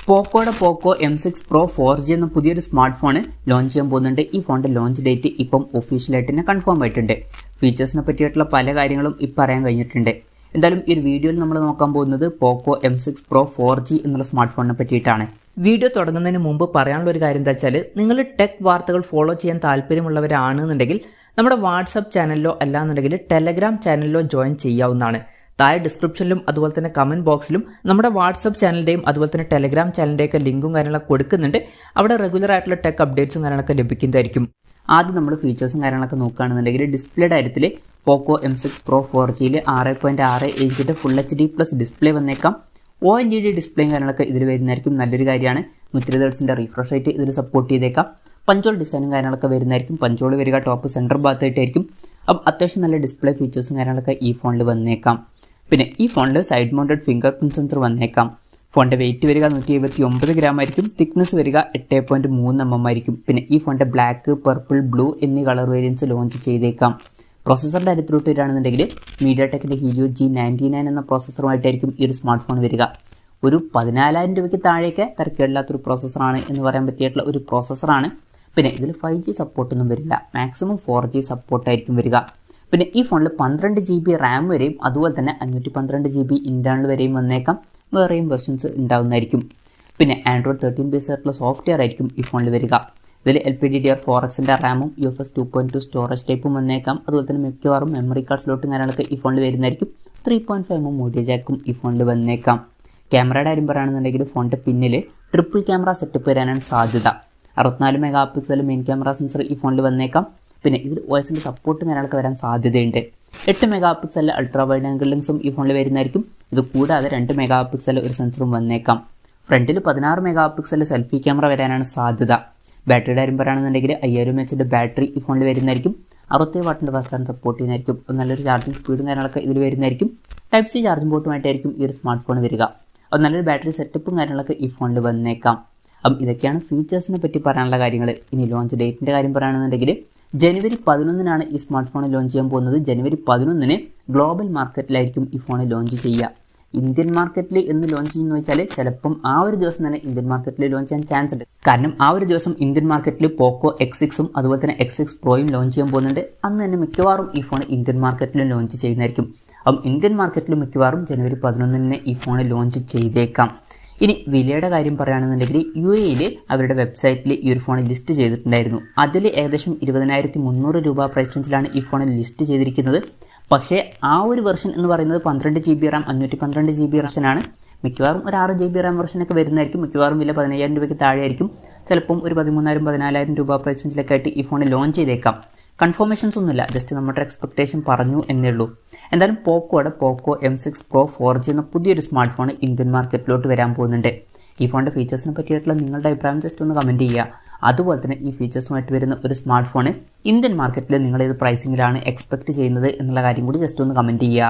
പോക്കോയുടെ പോക്കോ M6 Pro 4G എന്ന പുതിയൊരു smart phone launch ചെയ്യാൻ പോകുന്നുണ്ട്. ഈ ഫോണിന്റെ ലോഞ്ച് ഡേറ്റ് ഇപ്പം ഒഫീഷ്യലായിട്ട് തന്നെ കൺഫേം ആയിട്ടുണ്ട്. ഫീച്ചേഴ്സിനെ പറ്റിയിട്ടുള്ള പല കാര്യങ്ങളും ഇപ്പം അറിയാൻ കഴിഞ്ഞിട്ടുണ്ട്. എന്തായാലും ഈ ഒരു വീഡിയോയിൽ നമ്മൾ നോക്കാൻ പോകുന്നത് പോക്കോ M6 Pro 4G എന്നുള്ള സ്മാർട്ട് ഫോണിനെ പറ്റിയിട്ടാണ്. വീഡിയോ തുടങ്ങുന്നതിന് മുമ്പ് പറയാനുള്ള ഒരു കാര്യം എന്താ വെച്ചാൽ, നിങ്ങൾ ടെക് വാർത്തകൾ ഫോളോ ചെയ്യാൻ താല്പര്യമുള്ളവരാണെന്നുണ്ടെങ്കിൽ നമ്മുടെ വാട്സപ്പ് ചാനലിലോ അല്ലാന്നുണ്ടെങ്കിൽ ടെലഗ്രാം ചാനലിലോ ജോയിൻ ചെയ്യാവുന്നതാണ്. താഴെ ഡിസ്ക്രിപ്ഷനിലും അതുപോലെ തന്നെ കമൻറ്റ് ബോക്സിലും നമ്മുടെ വാട്സപ്പ് ചാനലിൻ്റെയും അതുപോലെ തന്നെ ടെലഗ്രാം ചാനലിൻ്റെയൊക്കെ ലിങ്കും കാര്യങ്ങളൊക്കെ കൊടുക്കുന്നുണ്ട്. അവിടെ റെഗുലർ ആയിട്ടുള്ള ടെക് അപ്ഡേറ്റ്സും കാര്യങ്ങളൊക്കെ ലഭിക്കുന്നതായിരിക്കും. ആദ്യം നമ്മൾ ഫീച്ചേഴ്സും കാര്യങ്ങളൊക്കെ നോക്കുകയാണെന്നുണ്ടെങ്കിൽ ഡിസ്പ്ലേ കാര്യത്തിൽ പോക്കോ M6 Pro 4Gയിൽ 6.6 ഇഞ്ചിൻ്റെ ഫുൾ HD+ ഡിസ്പ്ലേ വന്നേക്കാം. OLED ഡിസ്പ്ലേയും കാര്യങ്ങളൊക്കെ ഇതിൽ വരുന്നതായിരിക്കും. നല്ലൊരു കാര്യമാണ്. 120 Hz റിഫ്രഷ് റേറ്റ് ഇതിൽ സപ്പോർട്ട് ചെയ്തേക്കാം. പഞ്ചോൾ ഡിസൈനും കാര്യങ്ങളൊക്കെ വരുന്നതായിരിക്കും. പഞ്ചോൾ വരിക ടോപ്പ് സെൻറ്റർ ഭാഗത്തായിട്ടായിരിക്കും. അപ്പം അത്യാവശ്യം നല്ല ഡിസ്പ്ലേ ഫീച്ചേഴ്സും കാര്യങ്ങളൊക്കെ ഈ ഫോണിൽ വന്നേക്കാം. പിന്നെ ഈ ഫോണിൽ side mounted finger print sensor വന്നേക്കാം. ഫോണിൻ്റെ വെയിറ്റ് വരിക 179 ഗ്രാം ആയിരിക്കും. തിക്നെസ് വരിക 8.3 mm ആയിരിക്കും. പിന്നെ ഈ ഫോണിൻ്റെ ബ്ലാക്ക്, പർപ്പിൾ, ബ്ലൂ എന്നീ കളർ വേരിയൻസ് ലോഞ്ച് ചെയ്തേക്കാം. പ്രോസസ്സറിൻ്റെ കാര്യത്തിലോട്ട് വരികയാണെന്നുണ്ടെങ്കിൽ മീഡിയാടെക്കിൻ്റെ ഹീലിയോ G99 എന്ന പ്രോസസ്സറുമായിട്ടായിരിക്കും ഈ ഒരു സ്മാർട്ട് ഫോൺ വരിക. ഒരു 14,000 രൂപയ്ക്ക് താഴേക്ക് തിരക്കേടില്ലാത്തൊരു പ്രോസസ്സറാണ് എന്ന് പറയാൻ പറ്റിയിട്ടുള്ള ഒരു പ്രോസസ്സറാണ്. പിന്നെ ഇതിൽ 5G സപ്പോർട്ടൊന്നും വരില്ല. മാക്സിമം 4G സപ്പോർട്ടായിരിക്കും വരിക. പിന്നെ ഈ ഫോണിൽ 12 GB റാം വരെയും അതുപോലെ തന്നെ 512 GB ഇൻറ്റേർണൽ വരെയും വന്നേക്കാം. വേറെയും വെർഷൻസ് ഉണ്ടാകുന്നതായിരിക്കും. പിന്നെ ആൻഡ്രോയിഡ് 13 ബേസ് ആയിട്ടുള്ള സോഫ്റ്റ്വെയർ ആയിരിക്കും ഈ ഫോണിൽ വരിക. ഇതിൽ LPDDR4Xൻ്റെ റാമും UFS 2.2 സ്റ്റോറേജ് ടൈപ്പും വന്നേക്കാം. അതുപോലെ തന്നെ മിക്കവാറും മെമ്മറി കാർഡ് സ്ലോട്ടും കാര്യങ്ങളൊക്കെ ഈ ഫോണിൽ വരുന്നതായിരിക്കും. 3.5 mm ഓഡിയോ ജാക്കും ഈ ഫോണിൽ വന്നേക്കാം. ക്യാമറയുടെ കാര്യം പറയുകയാണെന്നുണ്ടെങ്കിൽ ഫോണിൻ്റെ പിന്നിൽ ട്രിപ്പിൾ ക്യാമറ സെറ്റപ്പ് വരാനാണ് സാധ്യത. 64 MP മെയിൻ ക്യാമറ സെൻസർ ഈ ഫോണിൽ വന്നേക്കാം. പിന്നെ ഇതിൽ OSൻ്റെ സപ്പോർട്ടും കാര്യങ്ങളൊക്കെ വരാൻ സാധ്യതയുണ്ട്. 8 MP അൾട്രാ വൈഡ് ആംഗിൾ ലെൻസും ഈ ഫോണിൽ വരുന്നതായിരിക്കും. ഇത് കൂടാതെ 2 MP ഒരു സെൻസറും വന്നേക്കാം. ഫ്രണ്ടിൽ 16 MP സെൽഫി ക്യാമറ വരാനാണ് സാധ്യത. ബാറ്ററിയുടെ കാര്യം പറയുകയാണെന്നുണ്ടെങ്കിൽ 5000 mAh ബാറ്ററി ഈ ഫോണിൽ വരുന്നതായിരിക്കും. 67 വാട്ടിൻ്റെ ഫാസ്റ്റ് ചാർജ് സപ്പോർട്ട് ചെയ്യുന്നതായിരിക്കും. നല്ലൊരു ചാർജിങ് സ്പീഡും കാര്യങ്ങളൊക്കെ ഇതിൽ വരുന്നതായിരിക്കും. Type-C ചാർജിംഗ് പോർട്ടുമായിട്ടായിരിക്കും ഈ ഒരു സ്മാർട്ട് ഫോൺ വരിക. അപ്പോൾ നല്ലൊരു ബാറ്ററി സെറ്റപ്പും കാര്യങ്ങളൊക്കെ ഈ ഫോണിൽ വന്നേക്കാം. അപ്പം ഇതൊക്കെയാണ് ഫീച്ചേഴ്സിനെ പറ്റി പറയാനുള്ള കാര്യങ്ങൾ. ഇനി ലോഞ്ച് ഡേറ്റിൻ്റെ കാര്യം പറയുകയാണെന്നുണ്ടെങ്കിൽ ജനുവരി 11 ഈ സ്മാർട്ട് ഫോൺ ലോഞ്ച് ചെയ്യാൻ പോകുന്നത്. ജനുവരി 11 ഗ്ലോബൽ മാർക്കറ്റിലായിരിക്കും ഈ ഫോൺ ലോഞ്ച് ചെയ്യുക. ഇന്ത്യൻ മാർക്കറ്റിൽ എന്ന് ലോഞ്ച് ചെയ്യുമെന്ന് വെച്ചാൽ ചിലപ്പം ആ ഒരു ദിവസം തന്നെ ഇന്ത്യൻ മാർക്കറ്റിൽ ലോഞ്ച് ചെയ്യാൻ ചാൻസ് ഉണ്ട്. കാരണം ആ ഒരു ദിവസം ഇന്ത്യൻ മാർക്കറ്റിൽ പോക്കോ X6ഉം അതുപോലെ തന്നെ X6 Proയും ലോഞ്ച് ചെയ്യാൻ പോകുന്നുണ്ട്. അന്ന് തന്നെ മിക്കവാറും ഈ ഫോൺ ഇന്ത്യൻ മാർക്കറ്റിലും ലോഞ്ച് ചെയ്യുന്നതായിരിക്കും. അപ്പം ഇന്ത്യൻ മാർക്കറ്റിൽ മിക്കവാറും ജനുവരി 11 ഈ ഫോൺ ലോഞ്ച് ചെയ്തേക്കാം. ഇനി വിലയുടെ കാര്യം പറയുകയാണെന്നുണ്ടെങ്കിൽ UAEയിൽ അവരുടെ വെബ്സൈറ്റിൽ ഈ ഒരു ഫോൺ ലിസ്റ്റ് ചെയ്തിട്ടുണ്ടായിരുന്നു. അതിൽ ഏകദേശം 20,300 രൂപ പ്രൈസ് റേഞ്ചിലാണ് ഈ ഫോൺ ലിസ്റ്റ് ചെയ്തിരിക്കുന്നത്. പക്ഷേ ആ ഒരു വെർഷൻ എന്ന് പറയുന്നത് 12 GB റാം 512 GB വെർഷനാണ്. മിക്കവാറും ഒരു 6 GB റാം വെർഷനൊക്കെ വരുന്നതായിരിക്കും. മിക്കവാറും വില 15,000 രൂപയ്ക്ക് താഴെയായിരിക്കും. ചിലപ്പം ഒരു 13,000-14,000 രൂപ പ്രൈസ് റേഞ്ചിലൊക്കെ ആയിട്ട് ഈ ഫോൺ ലോഞ്ച് ചെയ്തേക്കാം. കൺഫർമേഷൻസ് ഒന്നുമില്ല, ജസ്റ്റ് നമ്മുടെ എക്സ്പെക്ടേഷൻ പറഞ്ഞു എന്നേ ഉള്ളൂ. എന്തായാലും പോക്കോയുടെ പോക്കോ M6 Pro 4G എന്ന പുതിയൊരു സ്മാർട്ട് ഫോൺ ഇന്ത്യൻ മാർക്കറ്റിലോട്ട് വരാൻ പോകുന്നുണ്ട്. ഈ ഫോണിൻ്റെ ഫീച്ചേഴ്സിനെ പറ്റിയിട്ടുള്ള നിങ്ങളുടെ അഭിപ്രായം ജസ്റ്റ് ഒന്ന് കമൻറ്റ് ചെയ്യുക. അതുപോലെ തന്നെ ഈ ഫീച്ചേഴ്സുമായിട്ട് വരുന്ന ഒരു സ്മാർട്ട് ഫോൺ ഇന്ത്യൻ മാർക്കറ്റിൽ നിങ്ങൾ ഏത് പ്രൈസിങ്ങിലാണ് എക്സ്പെക്റ്റ് ചെയ്യുന്നത് എന്നുള്ള കാര്യം കൂടി ജസ്റ്റ് ഒന്ന് കമൻറ്റ് ചെയ്യുക.